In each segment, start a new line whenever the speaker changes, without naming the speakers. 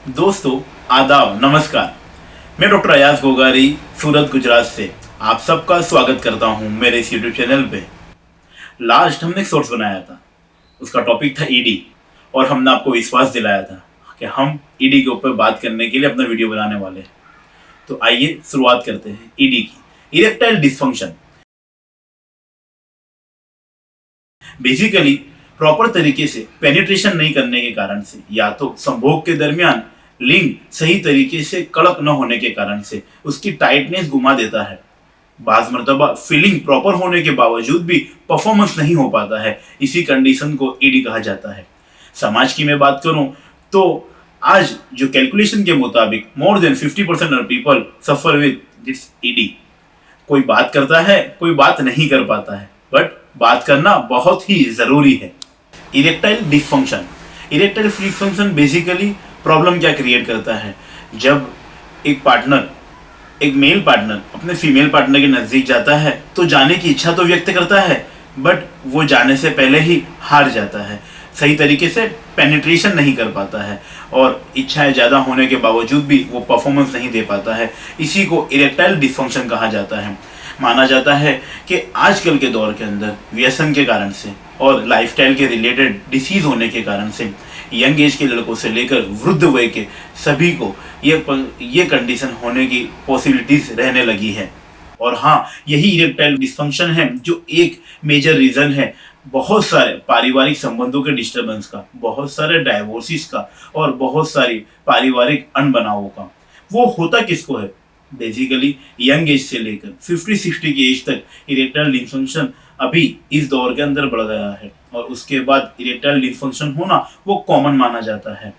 दोस्तों, आदाब, नमस्कार। मैं डॉक्टर अयाज गोगारी सूरत गुजरात से आप सबका स्वागत करता हूं मेरे इस यूट्यूब चैनल पे। लास्ट हमने एक शॉर्ट्स बनाया था, उसका टॉपिक था ईडी, और हमने आपको विश्वास दिलाया था कि हम ईडी के ऊपर बात करने के लिए अपना वीडियो बनाने वाले हैं। तो आइए शुरुआत करते हैं ईडी की। इरेक्टाइल डिसफंक्शन बेसिकली प्रॉपर तरीके से पेनिट्रेशन नहीं करने के कारण से, या तो संभोग के दरमियान लिंग सही तरीके से कड़क न होने के कारण से उसकी टाइटनेस घुमा देता है। बाज मर्तबा फीलिंग प्रॉपर होने के बावजूद भी परफॉर्मेंस नहीं हो पाता है। इसी कंडीशन को ईडी कहा जाता है। समाज की मैं बात करूं तो आज जो कैलकुलेशन के मुताबिक more than 50% people suffer with this ED. कोई बात करता है, कोई बात नहीं कर पाता है, बट बात करना बहुत ही जरूरी है। इरेक्टाइल डिसफंक्शन बेसिकली प्रॉब्लम क्या क्रिएट करता है? जब एक मेल पार्टनर अपने फीमेल पार्टनर के नजदीक जाता है तो जाने की इच्छा तो व्यक्त करता है, बट वो जाने से पहले ही हार जाता है, सही तरीके से पेनिट्रेशन नहीं कर पाता है, और इच्छाएं ज़्यादा होने के बावजूद भी वो परफॉर्मेंस नहीं दे पाता है। इसी को इरेक्टाइल डिसफंक्शन कहा जाता है। माना जाता है कि आजकल के दौर के अंदर व्यसन के कारण से और लाइफस्टाइल के रिलेटेड डिसीज होने के कारण से यंग एज के लड़कों से लेकर वृद्ध वय के सभी को ये कंडीशन होने की पॉसिबिलिटीज रहने लगी है। और हाँ, यही इरेक्टाइल डिसफंक्शन है जो एक मेजर रीज़न है बहुत सारे पारिवारिक संबंधों के डिस्टर्बेंस का, बहुत सारे डाइवोर्सिस का, और बहुत सारी पारिवारिक अनबनावों का। वो होता किसको है? बेसिकली यंग एज से लेकर 50-60 की एज तक इरेक्टाइल डिसफंक्शन अभी इस दौर के अंदर बढ़ गया है, और उसके बाद इरेक्टाइल डिसफंक्शन होना वो कॉमन माना जाता है।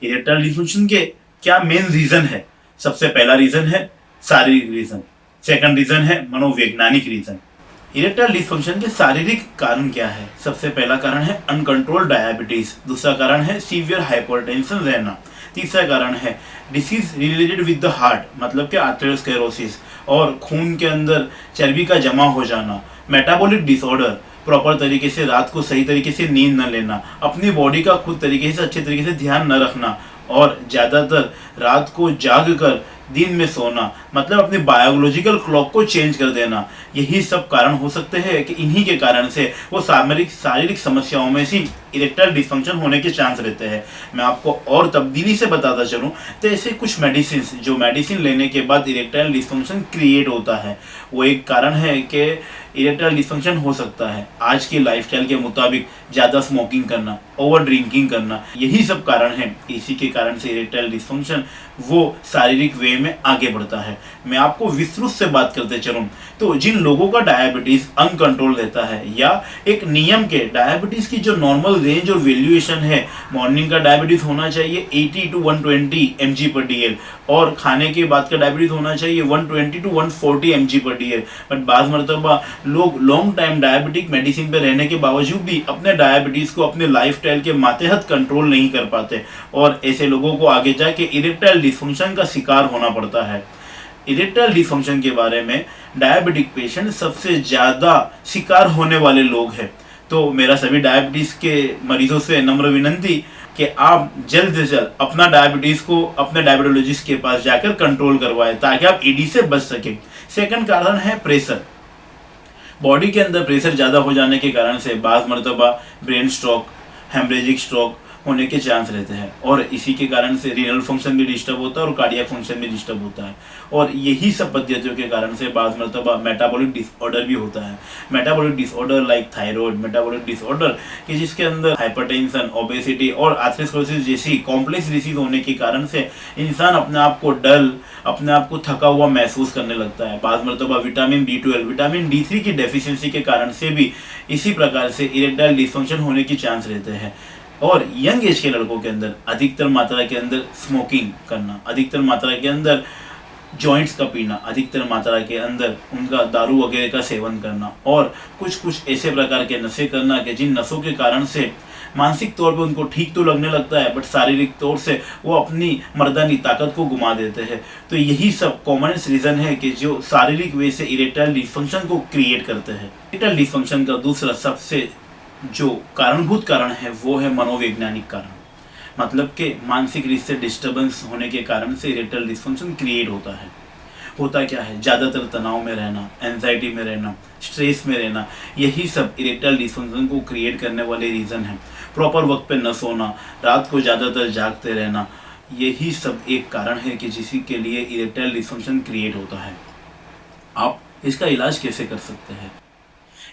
इरेक्टाइल डिसफंक्शन के क्या मेन रीजन है? सबसे पहला रीजन है शारीरिक रीजन, सेकंड रीजन है मनोवैज्ञानिक रीजन। इरेक्टाइल डिसफंक्शन के शारीरिक कारण क्या है? सबसे पहला कारण है अनकंट्रोल्ड डायबिटीज, दूसरा कारण है सीवियर हाइपरटेंशन रहना, तीसरा कारण है disease related with the heart, मतलब कि आर्थरोस्क्लेरोसिस, और खून के अंदर चर्बी का जमा हो जाना, मेटाबॉलिक डिसऑर्डर, प्रॉपर तरीके से रात को सही तरीके से नींद न लेना, अपनी बॉडी का खुद तरीके से अच्छे तरीके से ध्यान न रखना, और ज़्यादातर रात को जाग कर दिन में सोना, मतलब अपनी बायोलॉजिकल क्लॉक को चेंज कर देना। यही सब कारण हो सकते हैं कि इन्हीं के कारण से वो शारीरिक समस्याओं में से इरेक्टाइल डिसफंक्शन होने के चांस रहते हैं। मैं आपको और तब्दीली से बताता चलूँ तो ऐसे कुछ मेडिसिन लेने के बाद इरेक्टाइल डिसफंक्शन क्रिएट होता है, वो एक कारण है कि इरेक्टाइल डिसफंक्शन हो सकता है। आज के लाइफस्टाइल के मुताबिक ज़्यादा स्मोकिंग करना, ओवर ड्रिंकिंग करना, यही सब कारण है। इसी के कारण से इरेक्टाइल डिसफंक्शन वो शारीरिक वे में आगे बढ़ता है। मैं आपको विस्तृत से बात करते चलूँ तो जिन लोगों का डायबिटीज़ अनकंट्रोल रहता है, या एक नियम के डायबिटीज़ की जो नॉर्मल रेंज और वैल्यूएशन है, मॉर्निंग का डायबिटीज़ होना चाहिए 80 to 120 mg/dl, और खाने के बाद का डायबिटीज़ होना चाहिए 120 to 140 mg/dl। बट बाज़ मरतबा लोग लॉन्ग टाइम डायबिटिक मेडिसिन पे रहने के बावजूद भी अपने डायबिटीज़ को अपने लाइफस्टाइल के मातहत कंट्रोल नहीं कर पाते, और ऐसे लोगों को आगे जाके इरेक्टाइल डिसफंक्शन का शिकार होना पड़ता है। इरेक्टाइल डिसफंक्शन के बारे में डायबिटिक पेशेंट सबसे ज़्यादा शिकार होने वाले लोग हैं। तो मेरा सभी डायबिटीज़ के मरीजों से नम्र विनंती कि आप जल्द से जल्द अपना डायबिटीज़ को अपने डायबिटोलॉजिस्ट के पास जाकर कंट्रोल करवाएं, ताकि आप ईडी से बच सकें। सेकंड कारण है प्रेशर। बॉडी के अंदर प्रेशर ज़्यादा हो जाने के कारण से बाज़ मरतबा ब्रेन स्ट्रोक, हेमरेजिक स्ट्रोक होने के चांस रहते हैं, और इसी के कारण से रीनल फंक्शन भी डिस्टर्ब होता है और कार्डियक फंक्शन भी डिस्टर्ब होता है। और यही सब पद्धतियों के कारण से बाज़ मरतबा मेटाबॉलिक डिसऑर्डर भी होता है। Metabolic disorder like thyroid, metabolic disorder कि जिसके अंदर हाइपरटेंशन, ओबेसिटी और आर्थरोस्क्लेरोसिस जैसी कॉम्प्लेक्स डिसीज होने के कारण से इंसान अपने आप को डल, अपने आप को थका हुआ महसूस करने लगता है। बाज़ मरतबा विटामिन B12, विटामिन D3 की डेफिशिएंसी के कारण से भी इसी प्रकार से इरेक्टाइल डिसफंक्शन होने की चांस रहते हैं। और यंग एज के लड़कों के अंदर अधिकतर मात्रा के अंदर स्मोकिंग करना, अधिकतर मात्रा के अंदर जॉइंट्स का पीना, अधिकतर मात्रा के अंदर उनका दारू वगैरह का सेवन करना, और कुछ ऐसे प्रकार के नशे करना कि जिन नशों के कारण से मानसिक तौर पे उनको ठीक तो लगने लगता है, बट शारीरिक तौर से वो अपनी मर्दानी ताकत को घुमा देते हैं। तो यही सब कॉमनेस्ट रीज़न है कि जो शारीरिक वे से इरेक्टाइल डिसफंक्शन को क्रिएट करते हैं। इरेक्टाइल डिसफंक्शन का दूसरा सबसे जो कारणभूत कारण है वो है मनोवैज्ञानिक कारण। मतलब कि मानसिक रूप से डिस्टर्बेंस होने के कारण से इरेक्टाइल डिस्फंक्शन क्रिएट होता है। होता क्या है, ज़्यादातर तनाव में रहना, एंजाइटी में रहना, स्ट्रेस में रहना, यही सब इरेक्टाइल डिस्फंक्शन को क्रिएट करने वाले रीज़न हैं। प्रॉपर वक्त पे न सोना, रात को ज़्यादातर जागते रहना, यही सब एक कारण है कि जिसके के लिए इरेक्टाइल डिस्फंक्शन क्रिएट होता है। आप इसका इलाज कैसे कर सकते हैं?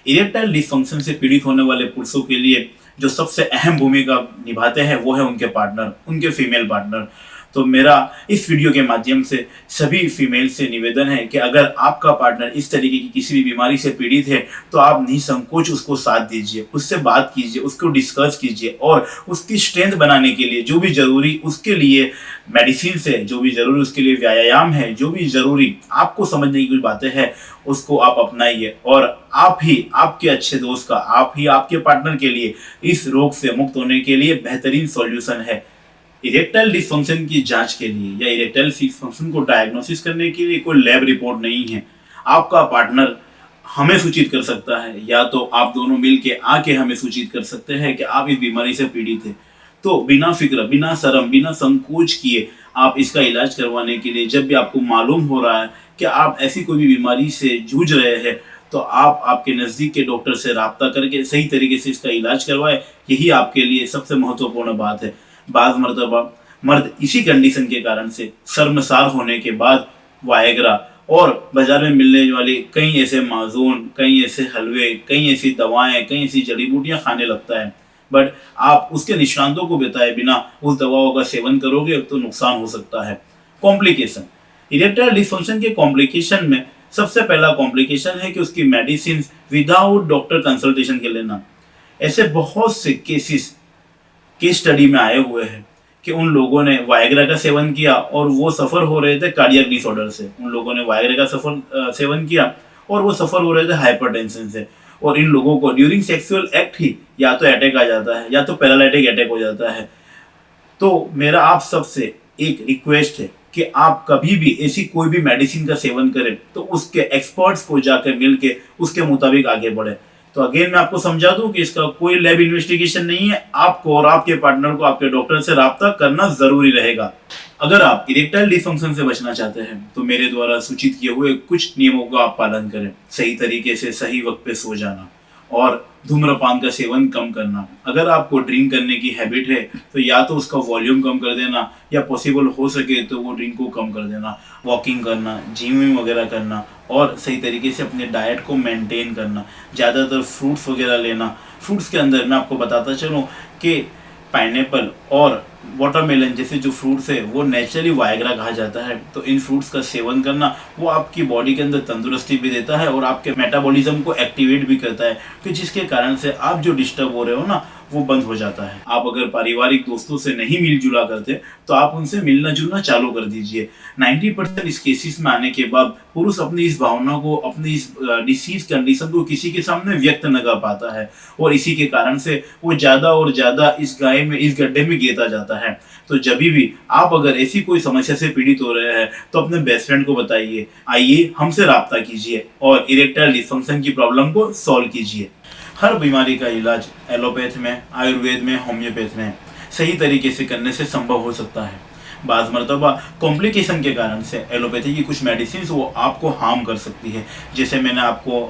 इरेक्टाइल डिस्फंक्शन से पीड़ित होने वाले पुरुषों के लिए जो सबसे अहम भूमिका निभाते हैं वो है उनके पार्टनर, उनके फीमेल पार्टनर। तो मेरा इस वीडियो के माध्यम से सभी फीमेल से निवेदन है कि अगर आपका पार्टनर इस तरीके की किसी भी बीमारी से पीड़ित है तो आप निसंकोच उसको साथ दीजिए, उससे बात कीजिए, उसको डिस्कस कीजिए और उसकी स्ट्रेंथ बनाने के लिए जो भी जरूरी उसके लिए मेडिसिन से, जो भी जरूरी उसके लिए व्यायाम है, जो भी जरूरी आपको समझने की कुछ बातें हैं उसको आप अपनाइए और आप ही आपके अच्छे दोस्त का, आप ही आपके पार्टनर के लिए इस रोग से मुक्त होने के लिए बेहतरीन सॉल्यूशन है। इरेक्टाइल डिस्फंक्शन की जांच के लिए या इरेक्टाइल डिस्फंक्शन को डायग्नोसिस करने के लिए कोई लैब रिपोर्ट नहीं है। आपका पार्टनर हमें सूचित कर सकता है या तो आप दोनों मिलके आके हमें सूचित कर सकते हैं कि आप इस बीमारी से पीड़ित हैं। तो बिना फिक्र, बिना शर्म, बिना संकोच किए आप इसका इलाज करवाने के लिए, जब भी आपको मालूम हो रहा है कि आप ऐसी कोई भी बीमारी से जूझ रहे हैं, तो आप आपके नज़दीक के डॉक्टर से राब्ता करके सही तरीके से इसका इलाज करवाएं। यही आपके लिए सबसे महत्वपूर्ण बात है। बाज़ मर्तबा मर्द इसी कंडीशन के कारण से शर्मसार होने के बाद वायग्रा और बाजार में मिलने वाली कई ऐसे माजून, कई ऐसे हलवे, कई ऐसी दवाएं, कई ऐसी जड़ी बूटियां खाने लगता है। बट आप उसके निष्णांतों को बताए बिना उस दवाओं का सेवन करोगे तो नुकसान हो सकता है। कॉम्प्लिकेशन, इरेक्टाइल डिस्फंक्शन के कॉम्प्लिकेशन में सबसे पहला कॉम्प्लिकेशन है कि उसकी मेडिसिन विदाउट डॉक्टर कंसल्टेशन के लेना। ऐसे बहुत से केस स्टडी में आए हुए हैं कि उन लोगों ने वायग्रा का सेवन किया और वो सफ़र हो रहे थे कार्डियक डिसऑर्डर से, उन लोगों ने वायग्रा का सेवन किया और वो सफ़र हो रहे थे हाइपरटेंशन से, और इन लोगों को ड्यूरिंग सेक्सुअल एक्ट ही या तो अटैक आ जाता है या तो पैरालिटिक अटैक हो जाता है। तो मेरा आप सबसे एक रिक्वेस्ट है कि आप कभी भी ऐसी कोई भी मेडिसिन का सेवन करें तो उसके एक्सपर्ट्स को जाकर मिल के उसके मुताबिक आगे बढ़े। तो अगेन मैं आपको समझा दूं कि इसका कोई लैब इन्वेस्टिगेशन नहीं है। आपको और आपके पार्टनर को आपके डॉक्टर से राब्ता करना जरूरी रहेगा। अगर आप इरेक्टाइल डिस्फंक्शन से बचना चाहते हैं तो मेरे द्वारा सूचित किए हुए कुछ नियमों का आप पालन करें। सही तरीके से सही वक्त पे सो जाना और धूम्रपान का सेवन कम करना। अगर आपको ड्रिंक करने की हैबिट है तो या तो उसका वॉल्यूम कम कर देना या पॉसिबल हो सके तो वो ड्रिंक को कम कर देना। वॉकिंग करना, जिमिंग वगैरह करना और सही तरीके से अपने डाइट को मेंटेन करना। ज़्यादातर फ्रूट्स वगैरह लेना। फ्रूट्स के अंदर मैं आपको बताता चलूँ कि पाइनएप्पल और वाटरमेलन जैसे जो फ्रूट्स है वो नेचुरली वायग्रा कहा जाता है। तो इन फ्रूट्स का सेवन करना वो आपकी बॉडी के अंदर तंदुरुस्ती भी देता है और आपके मेटाबॉलिज्म को एक्टिवेट भी करता है, तो जिसके कारण से आप जो डिस्टर्ब हो रहे हो ना वो बंद हो जाता है। आप अगर पारिवारिक दोस्तों से नहीं मिलजुला करते तो आप उनसे मिलना जुलना चालू कर दीजिए। 90% इस केसेस में आने के बाद पुरुष अपनी इस भावना को, अपनी इस डिसीज कंडीशन को किसी के सामने व्यक्त न कर पाता है और इसी के कारण से वो ज़्यादा और ज़्यादा इस इस गड्ढे में गिरता जाता है। तो जब भी आप अगर ऐसी कोई समस्या से पीड़ित हो रहे हैं तो अपने बेस्ट फ्रेंड को बताइए, आइए हमसे राब्ता कीजिए और इरेक्टाइल डिस्फंक्शन की प्रॉब्लम को सॉल्व कीजिए। हर बीमारी का इलाज एलोपैथ में, आयुर्वेद में, होम्योपैथ में सही तरीके से करने से संभव हो सकता है। बाज़ मरतबा कॉम्प्लिकेशन के कारण से एलोपैथी की कुछ मेडिसिन वो आपको हार्म कर सकती है। जैसे मैंने आपको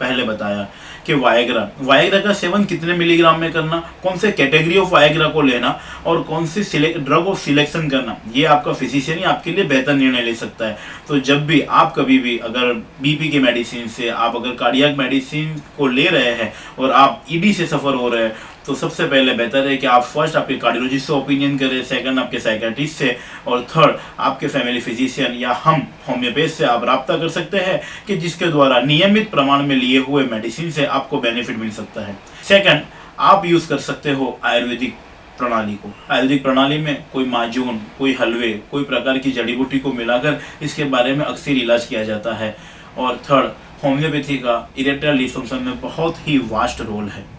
पहले बताया कि वायग्रा का सेवन कितने मिलीग्राम में करना, कौन से कैटेगरी ऑफ वायग्रा को लेना और कौन से ड्रग ऑफ सिलेक्शन करना, ये आपका फिजिशियन ही आपके लिए बेहतर निर्णय ले सकता है। तो जब भी आप कभी भी अगर बीपी के मेडिसिन से, आप अगर कार्डियक मेडिसिन को ले रहे हैं और आप ईडी से सफ़र हो रहे हैं तो सबसे पहले बेहतर है कि आप फर्स्ट आपके कार्डियोलॉजिस्ट से ओपिनियन करें, सेकंड आपके साइकियाट्रिस्ट से और थर्ड आपके फैमिली फिजिशियन या हम होम्योपैथ से आप राब्ता कर सकते हैं कि जिसके द्वारा नियमित प्रमाण में लिए हुए मेडिसिन से आपको बेनिफिट मिल सकता है। सेकंड, आप यूज़ कर सकते हो आयुर्वेदिक प्रणाली को। आयुर्वेदिक प्रणाली में कोई माजून, कोई हलवे, कोई प्रकार की जड़ी बूटी को मिलाकर इसके बारे में अक्सर इलाज किया जाता है। और थर्ड, होम्योपैथी का इरेक्टाइल डिस्फंक्शन में बहुत ही वास्ट रोल है।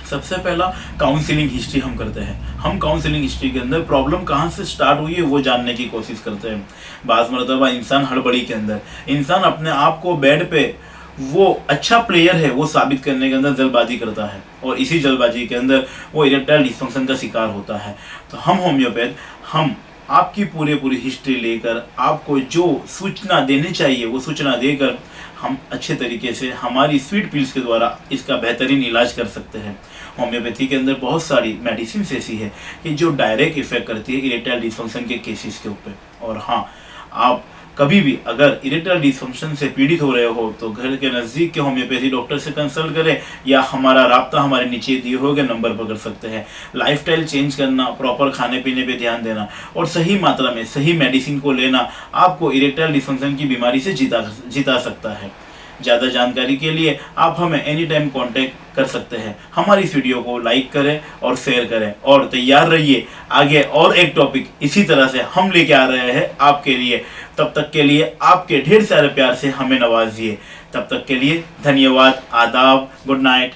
सबसे पहला काउंसलिंग हिस्ट्री हम करते हैं। हम काउंसलिंग हिस्ट्री के अंदर प्रॉब्लम कहाँ से स्टार्ट हुई है वो जानने की कोशिश करते हैं। बाज़ मरतबा इंसान हड़बड़ी के अंदर, इंसान अपने आप को बेड पे वो अच्छा प्लेयर है वो साबित करने के अंदर जल्दबाजी करता है, और इसी जल्दबाजी के अंदर वो इरेक्टाइल डिस्फंक्शन का शिकार होता है। तो हम होम्योपैथ, हम आपकी पूरी हिस्ट्री लेकर आपको जो सूचना देनी चाहिए वो सूचना देकर हम अच्छे तरीके से हमारी स्वीट पिल्स के द्वारा इसका बेहतरीन इलाज कर सकते हैं। होम्योपैथी के अंदर बहुत सारी मेडिसिन ऐसी है कि जो डायरेक्ट इफेक्ट करती है इरेक्टाइल डिस्फंक्शन के केसेस के ऊपर। और हाँ, आप कभी भी अगर इरेक्टाइल डिस्फंक्शन से पीड़ित हो रहे हो तो घर के नज़दीक के होम्योपैथी डॉक्टर से कंसल्ट करें, या हमारा राब्ता हमारे नीचे दिए हुए नंबर पर कर सकते हैं। लाइफस्टाइल चेंज करना, प्रॉपर खाने पीने पे ध्यान देना और सही मात्रा में सही मेडिसिन को लेना आपको इरेक्टाइल डिस्फंक्शन की बीमारी से जिता सकता है। ज़्यादा जानकारी के लिए आप हमें एनी टाइम कॉन्टेक्ट कर सकते हैं। हमारी इस वीडियो को लाइक करें और शेयर करें, और तैयार रहिए आगे और एक टॉपिक इसी तरह से हम लेके आ रहे हैं आपके लिए। तब तक के लिए आपके ढेर सारे प्यार से हमें नवाजिए। तब तक के लिए धन्यवाद, आदाब, गुड नाइट।